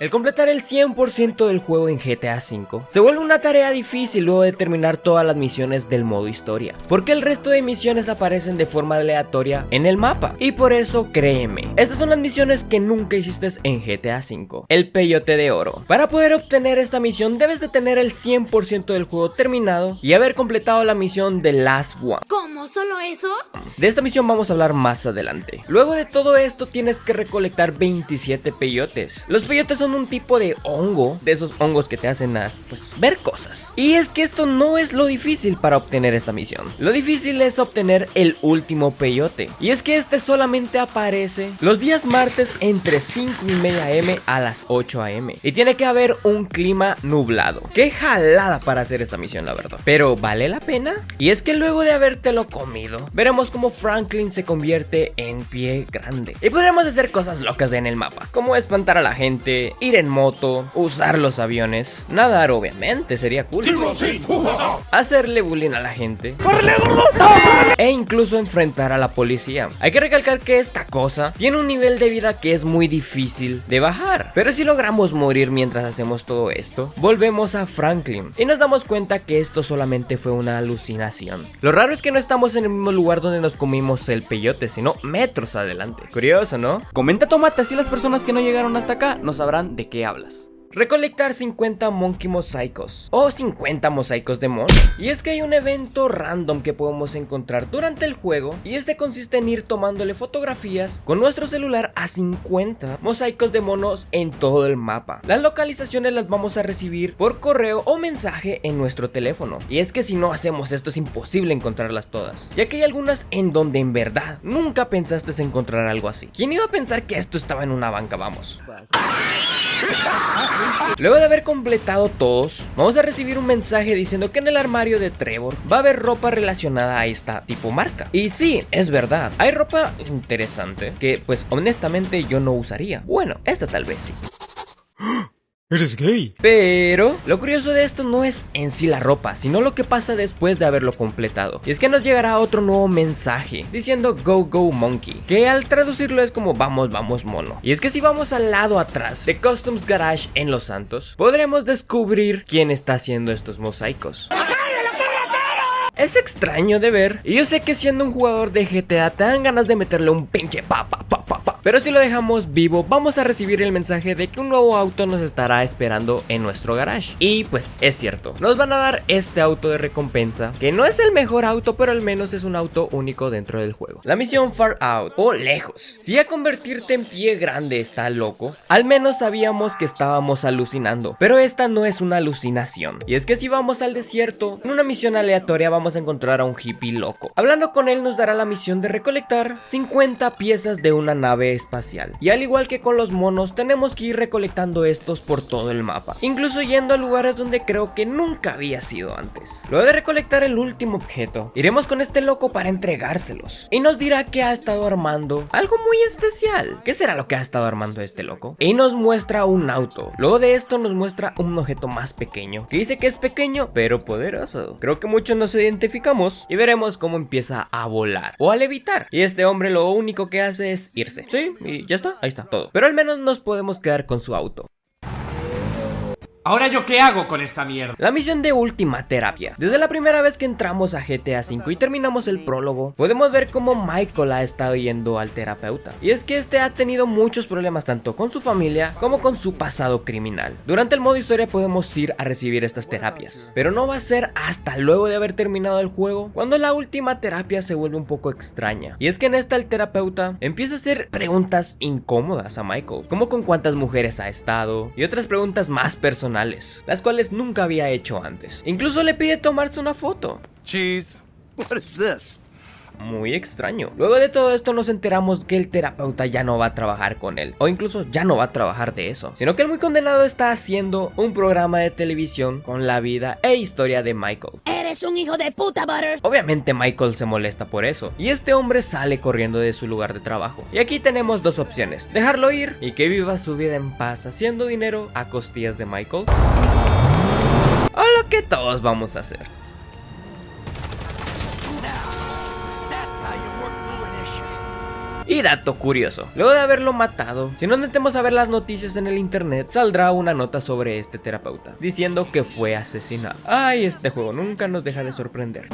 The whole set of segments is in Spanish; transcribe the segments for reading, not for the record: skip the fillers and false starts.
El completar el 100% del juego en GTA V se vuelve una tarea difícil luego de terminar todas las misiones del modo historia, porque el resto de misiones aparecen de forma aleatoria en el mapa, y por eso créeme, estas son las misiones que nunca hiciste en GTA V. El peyote de oro. Para poder obtener esta misión debes de tener el 100% del juego terminado y haber completado la misión de Last One. ¿Cómo? ¿Solo eso? De esta misión vamos a hablar más adelante. Luego de todo esto tienes que recolectar 27 peyotes. Los peyotes son un tipo de hongo, de esos hongos que te hacen ver cosas. Y es que esto no es lo difícil para obtener esta misión. Lo difícil es obtener el último peyote. Y es que este solamente aparece los días martes entre 5:30 am a las 8 am. Y tiene que haber un clima nublado. Qué jalada para hacer esta misión, la verdad. Pero ¿vale la pena? Y es que luego de habértelo comido, veremos cómo Franklin se convierte en pie grande. Y podremos hacer cosas locas en el mapa, como espantar a la gente, ir en moto, usar los aviones, nadar obviamente, sería cool, hacerle bullying a la gente e incluso enfrentar a la policía. Hay que recalcar que esta cosa tiene un nivel de vida que es muy difícil de bajar, pero si logramos morir mientras hacemos todo esto, volvemos a Franklin y nos damos cuenta que esto solamente fue una alucinación. Lo raro es que no estamos en el mismo lugar donde nos comimos el peyote, sino metros adelante. Curioso, ¿no? Comenta tomate, así las personas que no llegaron hasta acá no sabrán de qué hablas. Recolectar 50 monkey mosaicos o 50 mosaicos de mono. Y es que hay un evento random que podemos encontrar durante el juego, y este consiste en ir tomándole fotografías con nuestro celular a 50 mosaicos de monos en todo el mapa. Las localizaciones las vamos a recibir por correo o mensaje en nuestro teléfono, y es que si no hacemos esto es imposible encontrarlas todas, ya que hay algunas en donde en verdad nunca pensaste encontrar algo así. ¿Quién iba a pensar que esto estaba en una banca? Vamos. Luego de haber completado todos, vamos a recibir un mensaje diciendo que en el armario de Trevor va a haber ropa relacionada a esta tipo marca. Y sí, es verdad, hay ropa interesante que pues honestamente yo no usaría. Bueno, esta tal vez sí. ¿Eres gay? Pero lo curioso de esto no es en sí la ropa, sino lo que pasa después de haberlo completado. Y es que nos llegará otro nuevo mensaje diciendo Go Go Monkey, que al traducirlo es como vamos vamos mono. Y es que si vamos al lado atrás de Customs Garage en Los Santos, podremos descubrir quién está haciendo estos mosaicos. Es extraño de ver, y yo sé que siendo un jugador de GTA te dan ganas de meterle un pinche pa. Pero si lo dejamos vivo, vamos a recibir el mensaje de que un nuevo auto nos estará esperando en nuestro garage. Y pues es cierto, nos van a dar este auto de recompensa, que no es el mejor auto, pero al menos es un auto único dentro del juego. La misión Far Out, o lejos. Si a convertirte en pie grande está loco, al menos sabíamos que estábamos alucinando. Pero esta no es una alucinación. Y es que si vamos al desierto, en una misión aleatoria vamos a encontrar a un hippie loco. Hablando con él nos dará la misión de recolectar 50 piezas de una nave espacial, y al igual que con los monos tenemos que ir recolectando estos por todo el mapa, incluso yendo a lugares donde creo que nunca había sido antes. Luego de recolectar el último objeto, iremos con este loco para entregárselos, y nos dirá que ha estado armando algo muy especial. ¿Qué será lo que ha estado armando este loco? Y nos muestra un auto. Luego de esto nos muestra un objeto más pequeño, que dice que es pequeño pero poderoso. Creo que muchos nos identificamos y veremos cómo empieza a volar o a levitar, y este hombre lo único que hace es irse. Sí, y ya está, ahí está todo. Pero al menos nos podemos quedar con su auto. ¿Ahora yo qué hago con esta mierda? La misión de última terapia. Desde la primera vez que entramos a GTA V y terminamos el prólogo, podemos ver cómo Michael ha estado yendo al terapeuta. Y es que este ha tenido muchos problemas tanto con su familia como con su pasado criminal. Durante el modo historia podemos ir a recibir estas terapias, pero no va a ser hasta luego de haber terminado el juego cuando la última terapia se vuelve un poco extraña. Y es que en esta el terapeuta empieza a hacer preguntas incómodas a Michael, como con cuántas mujeres ha estado y otras preguntas más personales, las cuales nunca había hecho antes. Incluso le pide tomarse una foto. Cheese. What is this? Muy extraño. Luego de todo esto nos enteramos que el terapeuta ya no va a trabajar con él, o incluso ya no va a trabajar de eso, sino que el muy condenado está haciendo un programa de televisión con la vida e historia de Michael. Eres un hijo de puta, Butters. Obviamente Michael se molesta por eso, y este hombre sale corriendo de su lugar de trabajo. Y aquí tenemos dos opciones: dejarlo ir y que viva su vida en paz haciendo dinero a costillas de Michael, o lo que todos vamos a hacer. Y dato curioso, luego de haberlo matado, si nos metemos a ver las noticias en el internet, saldrá una nota sobre este terapeuta, diciendo que fue asesinado. Ay, este juego nunca nos deja de sorprender.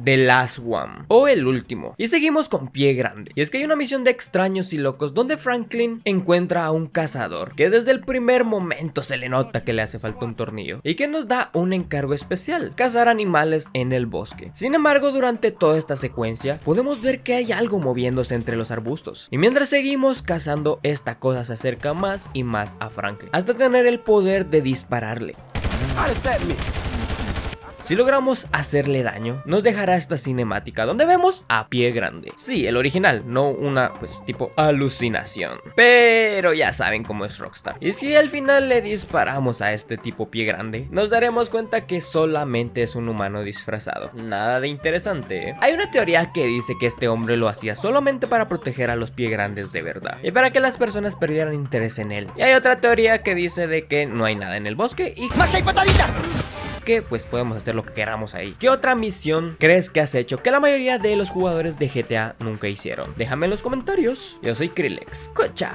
The Last One, o el último. Y seguimos con Pie Grande. Y es que hay una misión de Extraños y Locos donde Franklin encuentra a un cazador que desde el primer momento se le nota que le hace falta un tornillo y que nos da un encargo especial: cazar animales en el bosque. Sin embargo, durante toda esta secuencia podemos ver que hay algo moviéndose entre los arbustos, y mientras seguimos cazando, esta cosa se acerca más y más a Franklin hasta tener el poder de dispararle. Si logramos hacerle daño, nos dejará esta cinemática donde vemos a Pie Grande. Sí, el original, no una, pues, tipo alucinación. Pero ya saben cómo es Rockstar. Y si al final le disparamos a este tipo Pie Grande, nos daremos cuenta que solamente es un humano disfrazado. Nada de interesante, ¿eh? Hay una teoría que dice que este hombre lo hacía solamente para proteger a los Pie Grandes de verdad, y para que las personas perdieran interés en él. Y hay otra teoría que dice de que no hay nada en el bosque y ¡Magia y patadita! que pues podemos hacer lo que queramos ahí. ¿Qué otra misión crees que has hecho que la mayoría de los jugadores de GTA nunca hicieron? Déjame en los comentarios. Yo soy Krillex. ¡Escucha!